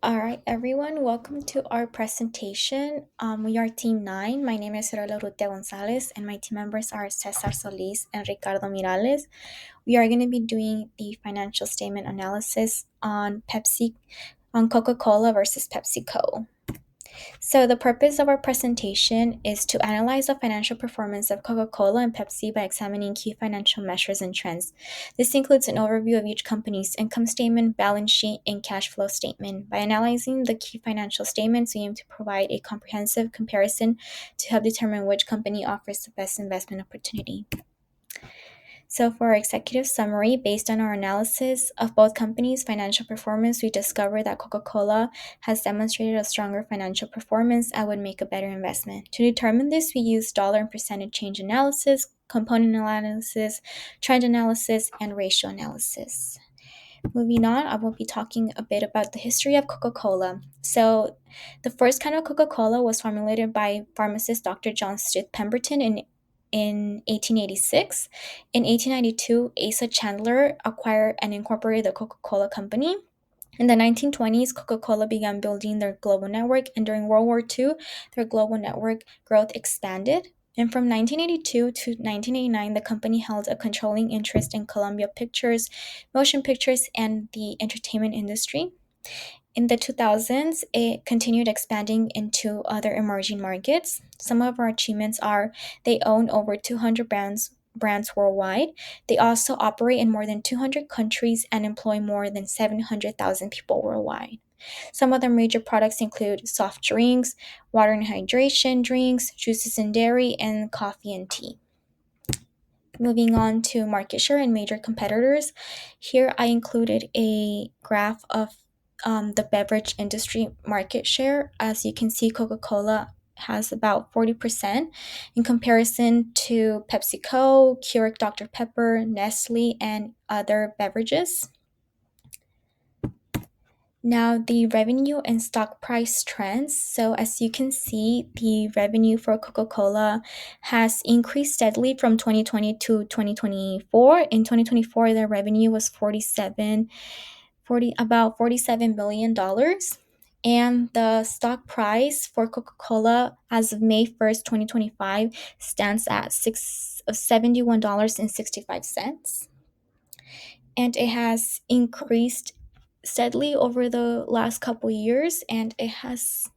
All right, everyone, welcome to our presentation. We are Team 9. My name is Rola Rutia Gonzalez, and my team members are Cesar Solis and Ricardo Mirales. We are going to be doing the financial statement analysis on Coca Cola versus PepsiCo. So, the purpose of our presentation is to analyze the financial performance of Coca Cola and Pepsi by examining key financial measures and trends. This includes an overview of each company's income statement, balance sheet, and cash flow statement. By analyzing the key financial statements, we aim to provide a comprehensive comparison to help determine which company offers the best investment opportunity. So, for our executive summary, based on our analysis of both companies' financial performance, we discovered that Coca Cola has demonstrated a stronger financial performance and would make a better investment. To determine this, we used dollar and percentage change analysis, component analysis, trend analysis, and ratio analysis. Moving on, I will be talking a bit about the history of Coca Cola. So, the first kind of Coca Cola was formulated by pharmacist Dr. John Stith Pemberton in 1886. In 1892, Asa Chandler acquired and incorporated the Coca Cola Company. In the 1920s, Coca Cola began building their global network, and during World War II, their global network growth expanded. And from 1982 to 1989, the company held a controlling interest in Columbia Pictures, motion pictures, and the entertainment industry. In the 2000s, it continued expanding into other emerging markets. Some of our achievements are they own over 200 brands worldwide. They also operate in more than 200 countries and employ more than 700,000 people worldwide. Some of their major products include soft drinks, water and hydration drinks, juices and dairy, and coffee and tea. Moving on to market share and major competitors. Here I included a graph of the beverage industry market share. As you can see, Coca Cola has about 40% in comparison to PepsiCo, Keurig Dr. Pepper, Nestle, and other beverages. Now, the revenue and stock price trends. So, as you can see, the revenue for Coca Cola has increased steadily from 2020 to 2024. In 2024, their revenue was about $47 million. And the stock price for Coca Cola as of May 1st, 2025, stands at $71.65. And it has increased steadily over the last couple years, and it has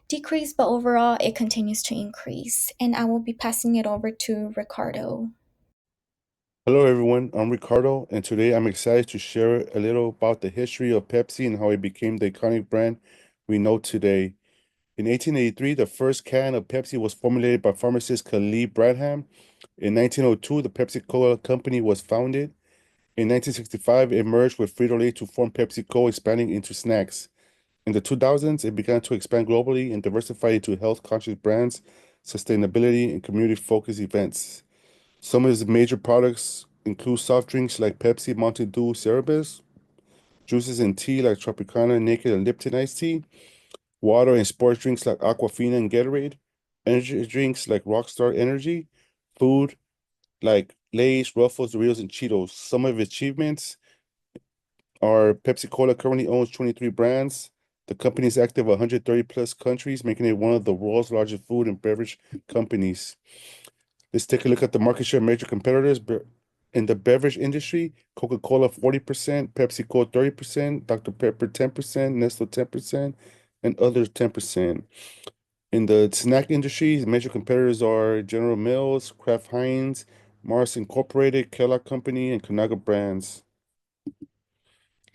decreased, but overall it continues to increase. And I will be passing it over to Ricardo. Hello, everyone. I'm Ricardo, and today I'm excited to share a little about the history of Pepsi and how it became the iconic brand we know today. In 1883, the first can of Pepsi was formulated by pharmacist Khalid Bradham. In 1902, the PepsiCo Company was founded. In 1965, it merged with Frito-Lay to form PepsiCo, expanding into snacks. In the 2000s, it began to expand globally and diversify into health-conscious brands, sustainability, and community-focused events. Some of its major products include soft drinks like Pepsi, Mountain Dew, Cerebus, juices and tea like Tropicana, Naked, and Lipton iced tea, water and sports drinks like Aquafina and Gatorade, energy drinks like Rockstar Energy, food like Lay's, Ruffles, Doritos, and Cheetos. Some of its achievements are Pepsi Cola currently owns 23 brands. The company is active in 130 plus countries, making it one of the world's largest food and beverage companies. Let's take a look at the market share of major competitors in the beverage industry. Coca-Cola 40%, PepsiCo 30%, Dr. Pepper 10%, Nestle 10%, and others 10%. In the snack industry, major competitors are General Mills, Kraft Heinz, Mars Incorporated, Kellogg Company, and Conagra Brands.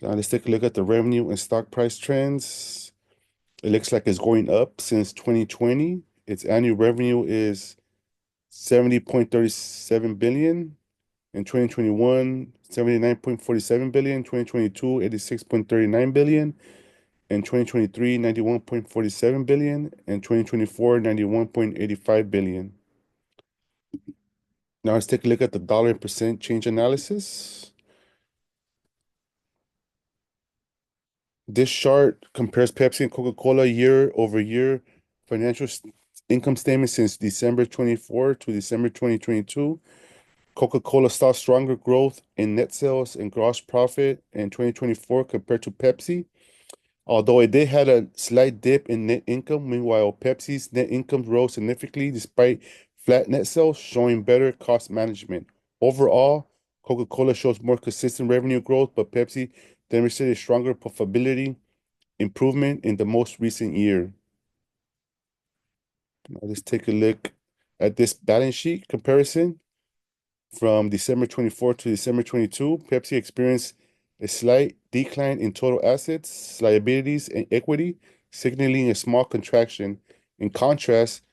Now let's take a look at the revenue and stock price trends. It looks like it's going up since 2020. Its annual revenue is 70.37 billion. In 2021, 79.47 billion. 2022, 86.39 billion. In 2023, 91.47 billion. In 2024, 91.85 billion. Now let's take a look at the dollar and percent change analysis. This chart compares Pepsi and Coca-Cola year over year financial income statement since December 24 to December 2022. Coca-Cola saw stronger growth in net sales and gross profit in 2024 compared to Pepsi. Although it did had a slight dip in net income, meanwhile, Pepsi's net income rose significantly despite flat net sales, showing better cost management. Overall, Coca-Cola shows more consistent revenue growth, but Pepsi demonstrated stronger profitability improvement in the most recent year. Now let's take a look at this balance sheet comparison. From December 24 to December 22, Pepsi experienced a slight decline in total assets, liabilities, and equity, signaling a small contraction. In contrast,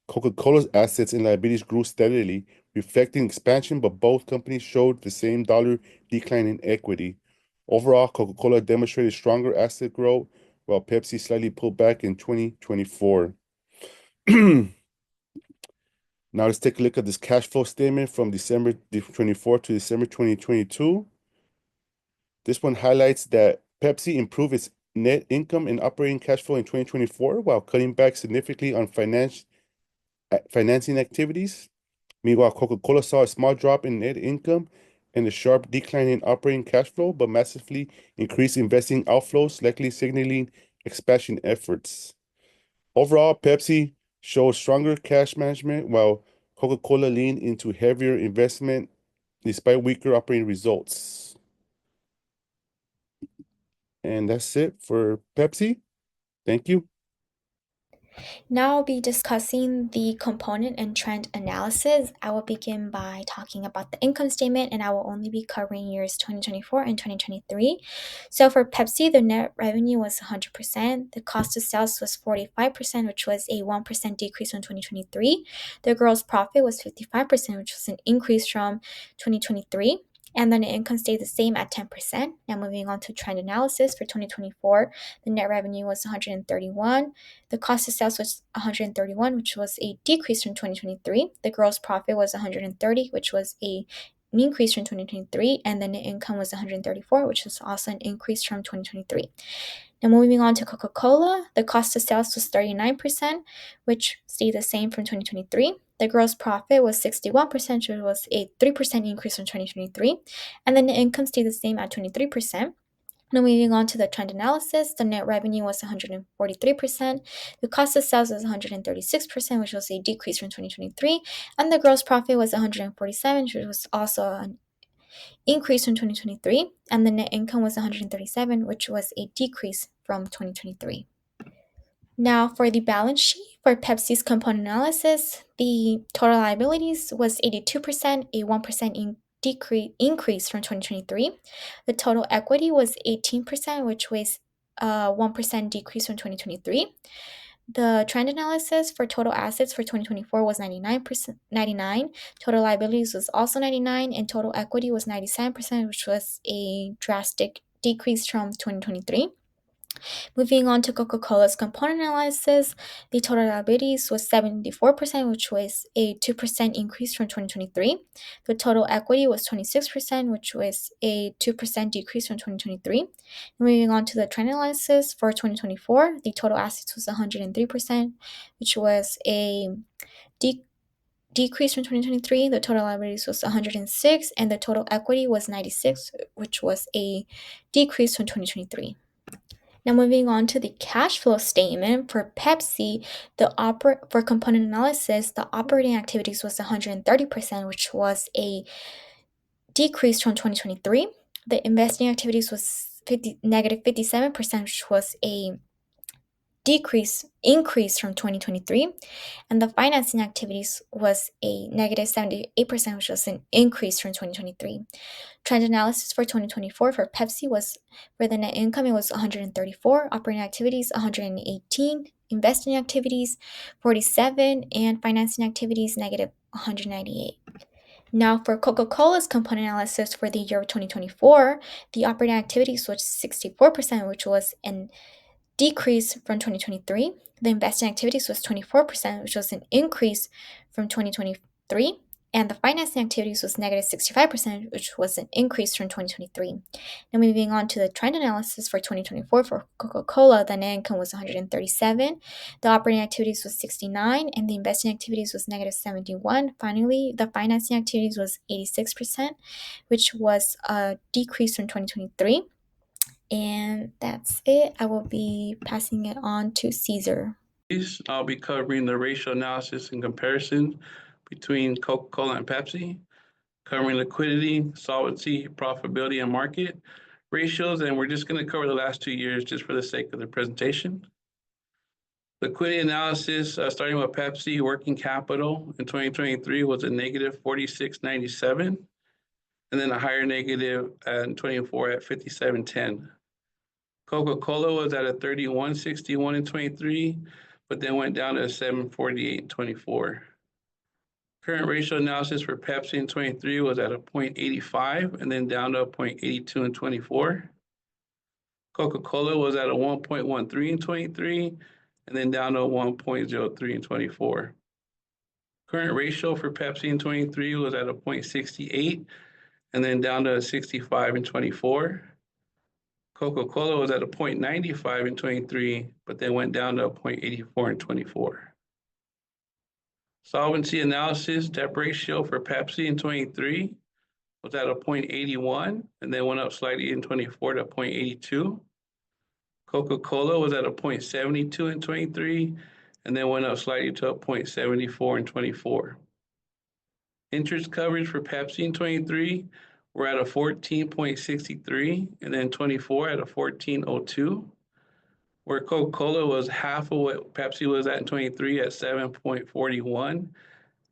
Coca-Cola's assets and liabilities grew steadily, reflecting expansion, but both companies showed the same dollar decline in equity. Overall, Coca-Cola demonstrated stronger asset growth, while Pepsi slightly pulled back in 2024. Now let's take a look at this cash flow statement from December 24 to December 2022. This one highlights that Pepsi improved its net income and operating cash flow in 2024 while cutting back significantly on financing activities. Meanwhile, Coca-Cola saw a small drop in net income and a sharp decline in operating cash flow, but massively increased investing outflows, likely signaling expansion efforts. Overall, Pepsi showed stronger cash management while Coca-Cola leaned into heavier investment despite weaker operating results. And that's it for Pepsi. Thank you. Now I'll be discussing the component and trend analysis. I will begin by talking about the income statement, and I will only be covering years 2024 and 2023. So for Pepsi, the net revenue was 100%. The cost of sales was 45%, which was a 1% decrease from 2023. The gross profit was 55%, which was an increase from 2023. And then the income stayed the same at 10%. Now moving on to trend analysis for 2024, the net revenue was 131. The cost of sales was 131, which was a decrease from 2023. The gross profit was 130, which was an increase from 2023, and the net income was 134, which was also an increase from 2023. Now moving on to Coca-Cola, the cost of sales was 39%, which stayed the same from 2023. The gross profit was 61%, which was a 3% increase from 2023, and the net income stayed the same at 23%. Now moving on to the trend analysis, the net revenue was 143%, the cost of sales was 136%, which was a decrease from 2023, and the gross profit was 147, which was also an increase from 2023, and the net income was 137, which was a decrease from 2023. Now for the balance sheet for Pepsi's component analysis, the total liabilities was 82%, a 1% increase from 2023. The total equity was 18%, which was a 1% decrease from 2023. The trend analysis for total assets for 2024 was 99%, total liabilities was also 99, and total equity was 97%, which was a drastic decrease from 2023. Moving on to Coca-Cola's component analysis, the total liabilities was 74%, which was a 2% increase from 2023. The total equity was 26%, which was a 2% decrease from 2023. Moving on to the trend analysis for 2024, the total assets was 103%, which was a decrease from 2023. The total liabilities was 106, and the total equity was 96, which was a decrease from 2023. Now moving on to the cash flow statement for Pepsi, for component analysis, the operating activities was 130%, which was a decrease from 2023. The investing activities was negative 57%, which was a increase from 2023, and the financing activities was a negative 78%, which was an increase from 2023. Trend analysis for 2024 for Pepsi was, for the net income, it was 134, operating activities 118, investing activities 47, and financing activities negative 198. Now, for Coca-Cola's component analysis for the year 2024, the operating activities was 64%, which was an decrease from 2023. The investing activities was 24%, which was an increase from 2023. And the financing activities was negative 65%, which was an increase from 2023. Now moving on to the trend analysis for 2024 for Coca-Cola, the net income was 137, the operating activities was 69, and the investing activities was negative 71. Finally, the financing activities was 86%, which was a decrease from 2023. And that's it. I will be passing it on to Caesar. I'll be covering the ratio analysis and comparison between Coca Cola and Pepsi, covering liquidity, solvency, profitability, and market ratios. And we're just going to cover the last 2 years just for the sake of the presentation. Liquidity analysis, starting with Pepsi, working capital in 2023 was a negative 46.97, and then a higher negative in 24 at 57.10. Coca Cola was at a 31.61 in 23, but then went down to 7.48 in 24. Current ratio analysis for Pepsi in 23 was at a 0.85 and then down to a 0.82 in 24. Coca Cola was at a 1.13 in 23 and then down to a 1.03 in 24. Current ratio for Pepsi in 23 was at a 0.68 and then down to a 65 in 24. Coca Cola was at a 0.95 in 23, but then went down to a 0.84 in 24. Solvency analysis, debt ratio for Pepsi in 23 was at a 0.81 and then went up slightly in 24 to 0.82. Coca Cola was at a 0.72 in 23 and then went up slightly to a 0.74 in 24. Interest coverage for Pepsi in 23 were at a 14.63 and then 24 at a 14.02, where Coca Cola was half of what Pepsi was at in 23 at 7.41,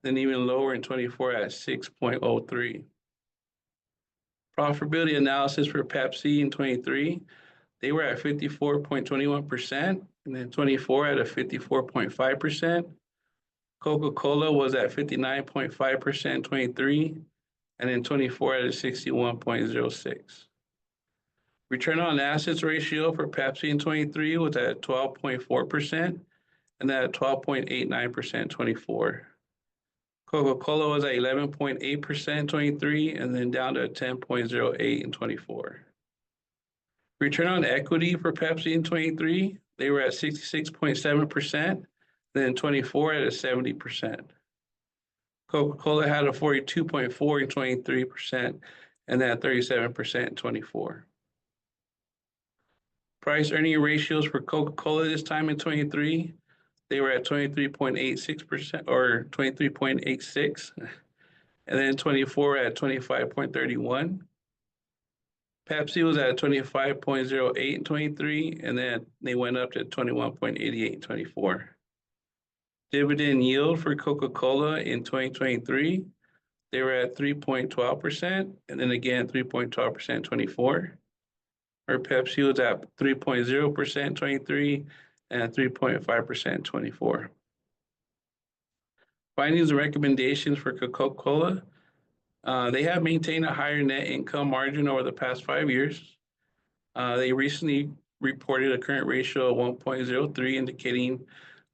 then even lower in 24 at 6.03. Profitability analysis for Pepsi in 23, they were at 54.21% and then 24 at a 54.5%. Coca-Cola was at 59.5% in 23 and then 24 at a 61.06. Return on assets ratio for Pepsi in 23 was at 12.4% and then at 12.89% in 24. Coca-Cola was at 11.8% in 23 and then down to 10.08 in 24. Return on equity for Pepsi in 23, they were at 66.7%, then 24 at a 70%. Coca-Cola had a 42.4 in 23% and then 37% in 24. Price earning ratios for Coca-Cola this time in 23, they were at 23.86% or 23.86, and then 24 at 25.31. Pepsi was at 25.08 in 23, and then they went up to 21.88 in 24. Dividend yield for Coca-Cola in 2023, they were at 3.12%, and then again 3.12% in 24. Or Pepsi was at 3.0% in 23 and 3.5% in 24. Findings and recommendations for Coca-Cola. They have maintained a higher net income margin over the past 5 years. They recently reported a current ratio of 1.03, indicating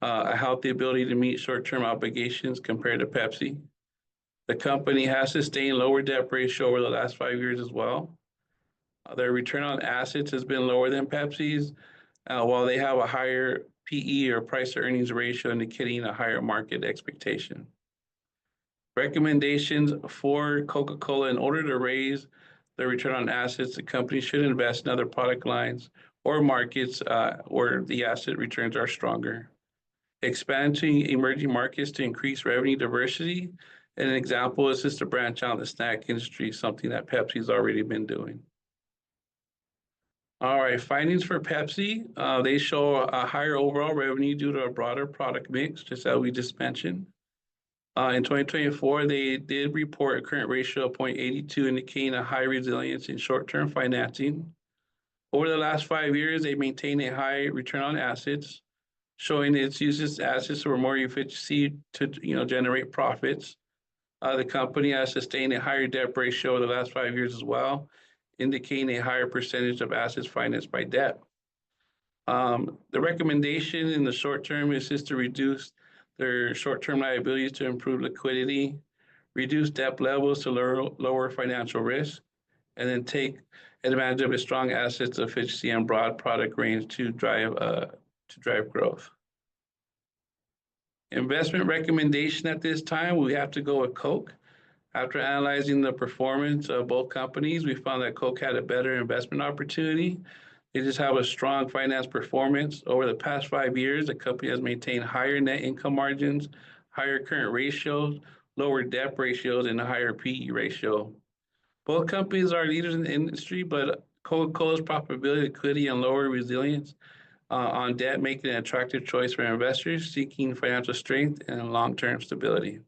a healthy ability to meet short-term obligations compared to Pepsi. The company has sustained lower debt ratio over the last 5 years as well. Their return on assets has been lower than Pepsi's, while they have a higher PE or price to earnings ratio, indicating a higher market expectation. Recommendations for Coca-Cola: in order to raise their return on assets, the company should invest in other product lines or markets where the asset returns are stronger. Expand to emerging markets to increase revenue diversity. And an example is just to branch out in the snack industry, something that Pepsi's already been doing. All right, findings for Pepsi. They show a higher overall revenue due to a broader product mix, just as we just mentioned. In 2024, they did report a current ratio of 0.82, indicating a high resilience in short-term financing. Over the last 5 years, they maintained a high return on assets, showing its uses assets for more efficiency to generate profits. The company has sustained a higher debt ratio over the last 5 years as well, indicating a higher percentage of assets financed by debt. The recommendation in the short term is just to reduce their short-term liabilities to improve liquidity, reduce debt levels to lower financial risk, and then take advantage of a strong assets efficiency and broad product range to drive growth. Investment recommendation at this time, we have to go with Coke. After analyzing the performance of both companies, we found that Coke had a better investment opportunity. They just have a strong finance performance. Over the past 5 years, the company has maintained higher net income margins, higher current ratios, lower debt ratios, and a higher PE ratio. Both companies are leaders in the industry, but Coca-Cola's profitability, liquidity, and lower resilience on debt make it an attractive choice for investors seeking financial strength and long-term stability.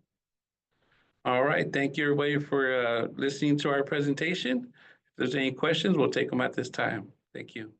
All right, thank you everybody for listening to our presentation. If there's any questions, we'll take them at this time. Thank you.